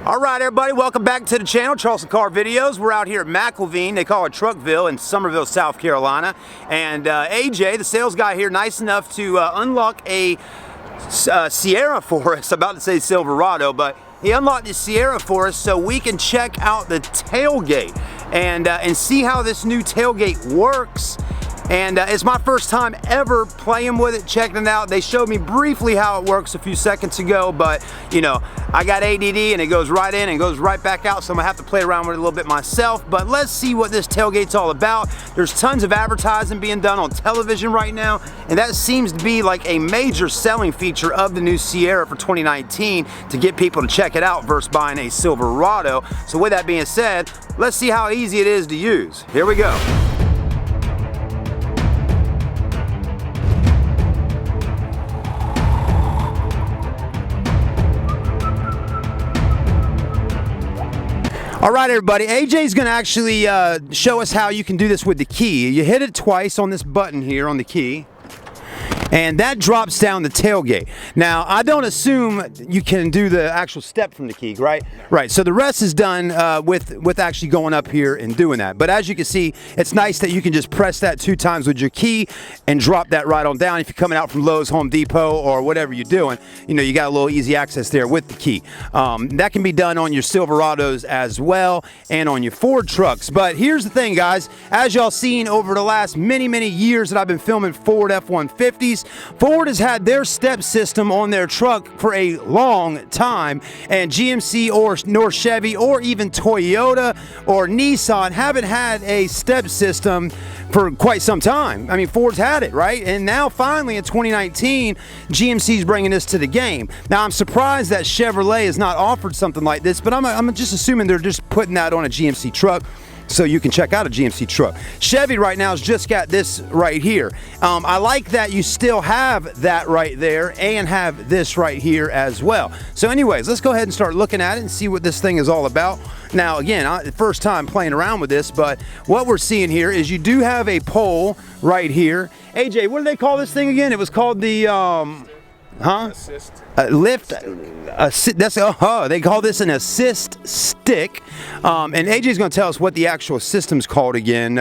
All right, everybody, welcome back to the channel, Charleston Car Videos. We're out here at McIlveen, they call it Truckville, in Summerville, South Carolina. And AJ, the sales guy here, nice enough to unlock a Sierra for us. I'm about to say Silverado, but he unlocked the Sierra for us so we can check out the tailgate and see how this new tailgate works. And it's my first time ever playing with it, checking it out. They showed me briefly how it works a few seconds ago, but you know, I got ADD and it goes right in and goes right back out, so I'm gonna have to play around with it a little bit myself. But let's see what this tailgate's all about. There's tons of advertising being done on television right now, and that seems to be like a major selling feature of the new Sierra for 2019 to get people to check it out versus buying a Silverado. So with that being said, let's see how easy it is to use. Here we go. All right, everybody, AJ's gonna actually show us how you can do this with the key. You hit it twice on this button here on the key, and that drops down the tailgate. Now, I don't assume you can do the actual step from the key, right? Right, so the rest is done with actually going up here and doing that. But as you can see, it's nice that you can just press that 2 times with your key and drop that right on down. If you're coming out from Lowe's, Home Depot, or whatever you're doing, you know, you got a little easy access there with the key. That can be done on your Silverados as well and on your Ford trucks. But here's the thing, guys. As y'all seen over the last many years that I've been filming Ford F-150s, Ford has had their step system on their truck for a long time, and GMC nor Chevy or even Toyota or Nissan haven't had a step system for quite some time. I mean, Ford's had it, right? And now finally in 2019, GMC's bringing this to the game. Now, I'm surprised that Chevrolet has not offered something like this, but I'm just assuming they're just putting that on a GMC truck so you can check out a GMC truck. Chevy right now has just got this right here. I like that you still have that right there and have this right here as well. So anyways, let's go ahead and start looking at it and see what this thing is all about. Now again, first time playing around with this, but what we're seeing here is you do have a pole right here. AJ, what do they call this thing again? It was called the Assist. Lift, they call this an assist stick. And AJ's gonna tell us what the actual system's called again.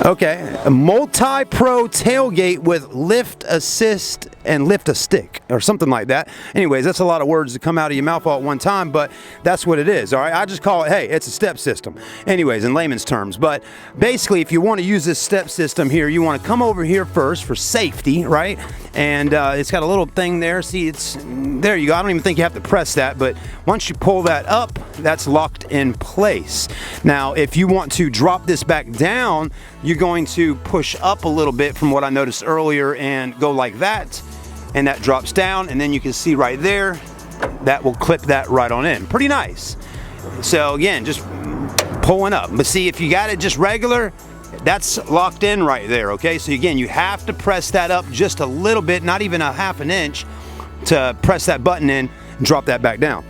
Okay, a multi-pro tailgate with lift assist and lift a stick or something like that. Anyways, that's a lot of words to come out of your mouth all at one time, but that's what it is. All right, I just call it, hey, it's a step system. Anyways, in layman's terms. But basically, if you want to use this step system here, you want to come over here first for safety, right? And it's got a little thing there. See, it's there you go. I don't even think you have to press that, but once you pull that up, that's locked in place. Now, if you want to drop this back down, you're going to push up a little bit from what I noticed earlier and go like that, and that drops down, and then you can see right there that will clip that right on in. Pretty nice. So again, just pulling up, but see, if you got it just regular, that's locked in right there. Okay, so again, you have to press that up just a little bit, not even a ½ an inch, to press that button in and drop that back down.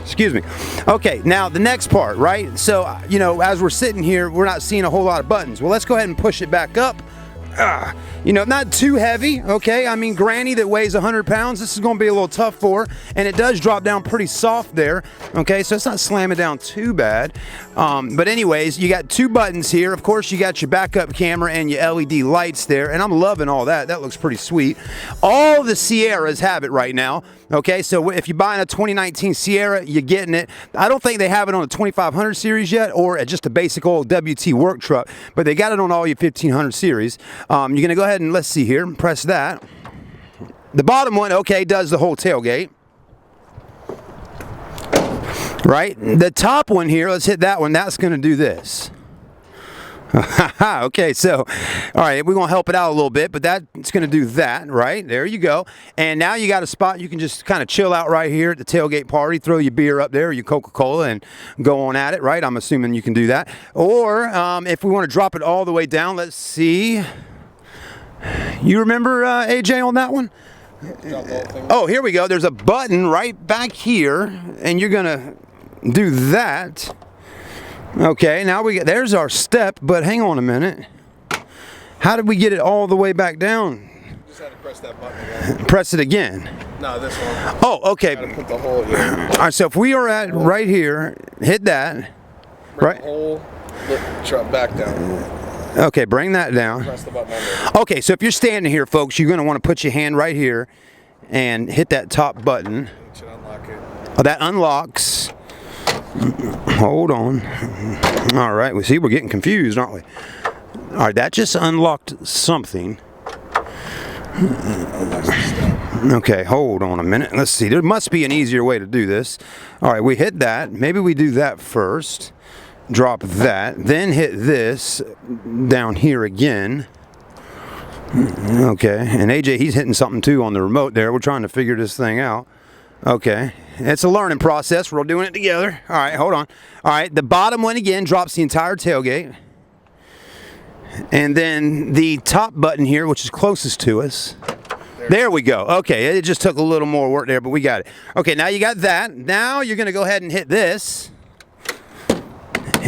Excuse me. Okay, now the next part, right? So, you know, as we're sitting here, we're not seeing a whole lot of buttons. Well, let's go ahead and push it back up. You know, not too heavy, okay? I mean, Granny that weighs 100 pounds, this is going to be a little tough for her, and it does drop down pretty soft there, okay? So it's not slamming down too bad. But anyways, you got 2 buttons here. Of course, you got your backup camera and your LED lights there, and I'm loving all that. That looks pretty sweet. All the Sierras have it right now, okay? So if you're buying a 2019 Sierra, you're getting it. I don't think they have it on a 2500 series yet, or just a basic old WT work truck, but they got it on all your 1500 series. You're going to go ahead and, let's see here, press that. The bottom one, okay, does the whole tailgate. Right? The top one here, let's hit that one. That's going to do this. Okay, so, all right, we're going to help it out a little bit, but that's going to do that, right? There you go. And now you got a spot you can just kind of chill out right here at the tailgate party, throw your beer up there, your Coca-Cola, and go on at it, right? I'm assuming you can do that. Or if we want to drop it all the way down, let's see. You remember, AJ, on that one? Oh, here we go. There's a button right back here, and you're going to do that. Okay, now there's our step, but hang on a minute. How did we get it all the way back down? just had to press that button again. Press it again. No, this one. Oh, okay. Gotta put the hole here. All right, so if we are at right here, hit that. Bring Right. the hole, drop back down. Okay, bring that down. Press the button under. Okay, so if you're standing here, folks, you're going to want to put your hand right here and hit that top button. It should unlock it. Oh, that unlocks. Hold on. All right, we see we're getting confused, aren't we? All right, that just unlocked something. Okay, hold on a minute. Let's see. There must be an easier way to do this. All right, we hit that. Maybe we do that first. Drop that. Then hit this down here again. Okay, and AJ, he's hitting something too on the remote there. We're trying to figure this thing out. Okay, it's a learning process. We're doing it together. All right, hold on. All right, the bottom one again drops the entire tailgate. And then the top button here, which is closest to us. There we go. Okay, it just took a little more work there, but we got it. Okay, now you got that. Now you're going to go ahead and hit this.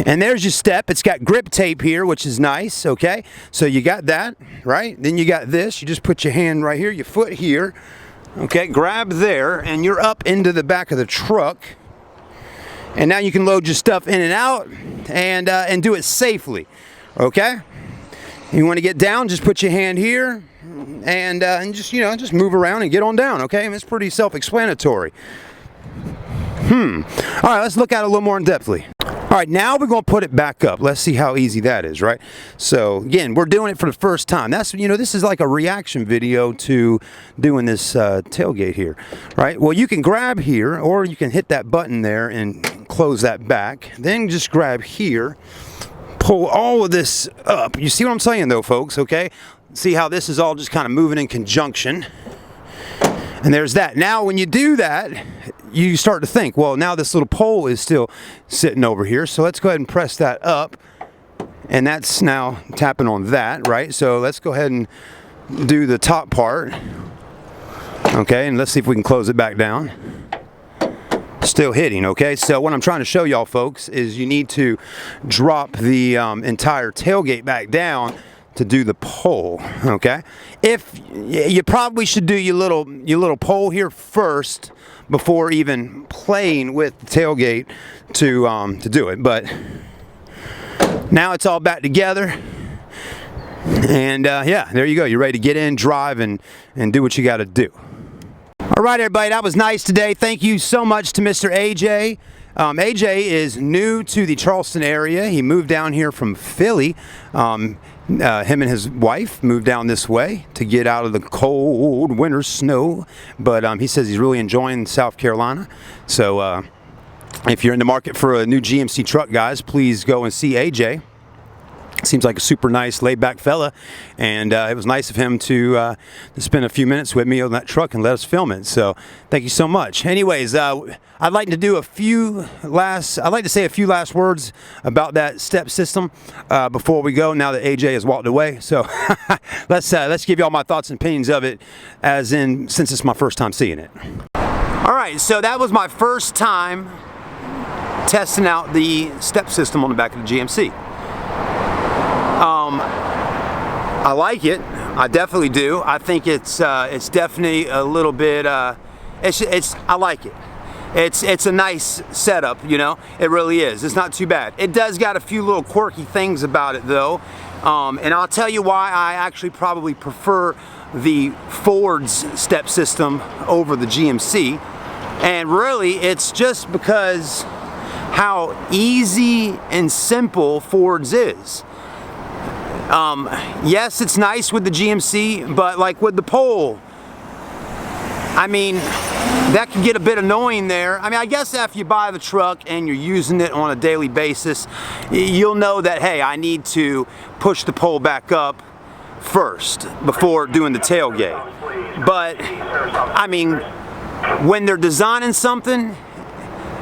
And there's your step. It's got grip tape here, which is nice, okay? So you got that, right? Then you got this. You just put your hand right here, your foot here. Okay, grab there, and you're up into the back of the truck. And now you can load your stuff in and out and do it safely, okay? You want to get down, just put your hand here and just, just move around and get on down, okay? And it's pretty self-explanatory. All right, let's look at it a little more in depthly. All right, now we're going to put it back up. Let's see how easy that is, right? So, again, we're doing it for the first time. That's, this is like a reaction video to doing this tailgate here, right? Well, you can grab here, or you can hit that button there and close that back. Then just grab here, pull all of this up. You see what I'm saying, though, folks, okay? See how this is all just kind of moving in conjunction. And there's that. Now, when you do that, you start to think, well, now this little pole is still sitting over here. So let's go ahead and press that up. And that's now tapping on that, right? So let's go ahead and do the top part. Okay, and let's see if we can close it back down. Still hitting, okay? So what I'm trying to show y'all, folks, is you need to drop the entire tailgate back down to do the pole, okay? If you probably should do your little pole here first before even playing with the tailgate to do it. But now it's all back together, and yeah, there you go. You're ready to get in, drive, and do what you got to do. All right, everybody, that was nice today. Thank you so much to Mr. AJ. AJ is new to the Charleston area. He moved down here from Philly. Him and his wife moved down this way to get out of the cold winter snow. But he says he's really enjoying South Carolina. So if you're in the market for a new GMC truck, guys, please go and see AJ. Seems like a super nice, laid-back fella, and it was nice of him to spend a few minutes with me on that truck and let us film it. So, thank you so much. Anyways, I'd like to say a few last words about that step system before we go. Now that AJ has walked away, so let's give y'all my thoughts and opinions of it, since it's my first time seeing it. All right, so that was my first time testing out the step system on the back of the GMC. I like it. I definitely do. I think it's definitely a little bit. I like it. It's a nice setup, It really is. It's not too bad. It does got a few little quirky things about it though, and I'll tell you why I actually probably prefer the Ford's step system over the GMC, and really it's just because how easy and simple Ford's is. Yes, it's nice with the GMC, but like with the pole, I mean, that can get a bit annoying there. I mean, I guess after you buy the truck and you're using it on a daily basis, you'll know that, hey, I need to push the pole back up first before doing the tailgate. But, I mean, when they're designing something,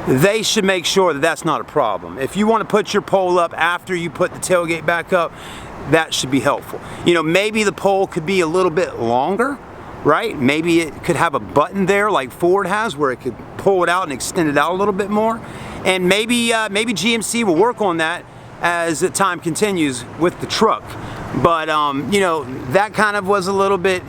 they should make sure that that's not a problem. If you want to put your pole up after you put the tailgate back up, that should be helpful. Maybe the pole could be a little bit longer, right? Maybe it could have a button there like Ford has where it could pull it out and extend it out a little bit more. And maybe GMC will work on that as the time continues with the truck. But, that kind of was a little bit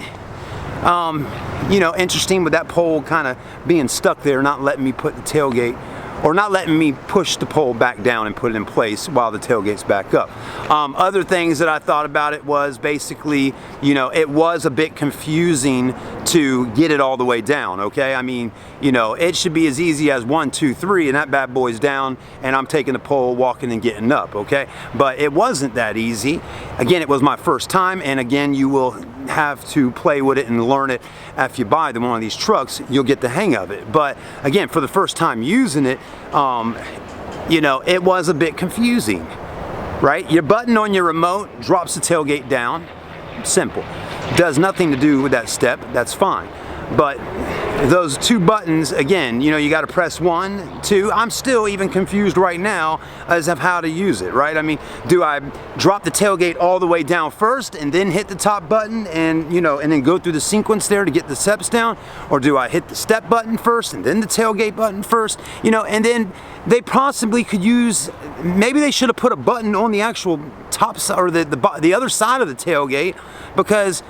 you know, interesting with that pole kind of being stuck there, not letting me put the tailgate, or not letting me push the pole back down and put it in place while the tailgate's back up. Other things that I thought about it was basically, you know, it was a bit confusing to get it all the way down, okay? I mean, you know, it should be as easy as 1, 2, 3, and that bad boy's down, and I'm taking the pole, walking and getting up, okay? But it wasn't that easy. Again, it was my first time, and again, you will have to play with it and learn it. If you buy one of these trucks, you'll get the hang of it. But again, for the first time using it, you know, it was a bit confusing, right? Your button on your remote drops the tailgate down. Simple. Does nothing to do with that step. That's fine. But those two buttons, again, you know, you got to press 1, 2. I'm still even confused right now as of how to use it, right? I mean, do I drop the tailgate all the way down first and then hit the top button and, you know, and then go through the sequence there to get the steps down? Or do I hit the step button first and then the tailgate button first? You know, and then they possibly could use, maybe they should have put a button on the actual top side or the other side of the tailgate, because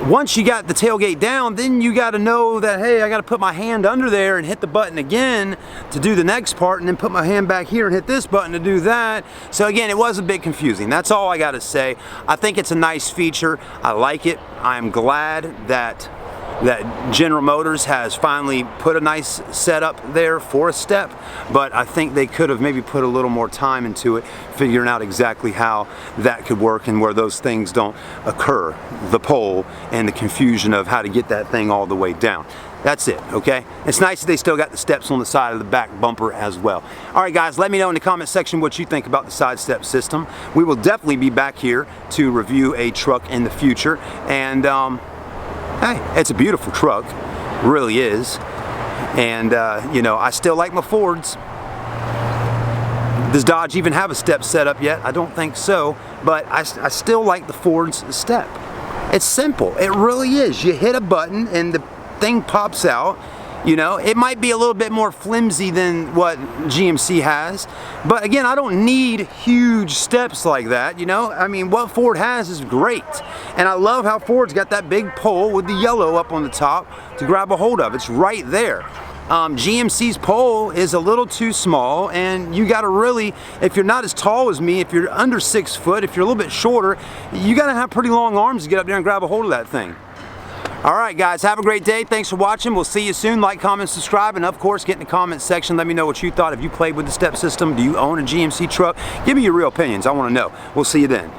once you got the tailgate down, then you got to know that, hey, I got to put my hand under there and hit the button again to do the next part, and then put my hand back here and hit this button to do that. So again, it was a bit confusing. That's all I got to say. I think it's a nice feature. I like it. I'm glad that General Motors has finally put a nice setup there for a step, but I think they could have maybe put a little more time into it, figuring out exactly how that could work and where those things don't occur, the pole and the confusion of how to get that thing all the way down. That's it, okay? It's nice that they still got the steps on the side of the back bumper as well. All right, guys, let me know in the comment section what you think about the side step system. We will definitely be back here to review a truck in the future, and hey, it's a beautiful truck, really is. And you know, I still like my Fords. Does Dodge even have a step set up yet? I don't think so, but I still like the Ford's step. It's simple, it really is. You hit a button and the thing pops out. You know, it might be a little bit more flimsy than what GMC has, but again, I don't need huge steps like that, you know? I mean, what Ford has is great, and I love how Ford's got that big pole with the yellow up on the top to grab a hold of. It's right there. GMC's pole is a little too small, and you gotta really, if you're not as tall as me, if you're under 6 foot, if you're a little bit shorter, you gotta have pretty long arms to get up there and grab a hold of that thing. All right, guys, have a great day. Thanks for watching. We'll see you soon. Like, comment, subscribe, and of course, get in the comments section. Let me know what you thought. Have you played with the step system? Do you own a GMC truck? Give me your real opinions. I want to know. We'll see you then.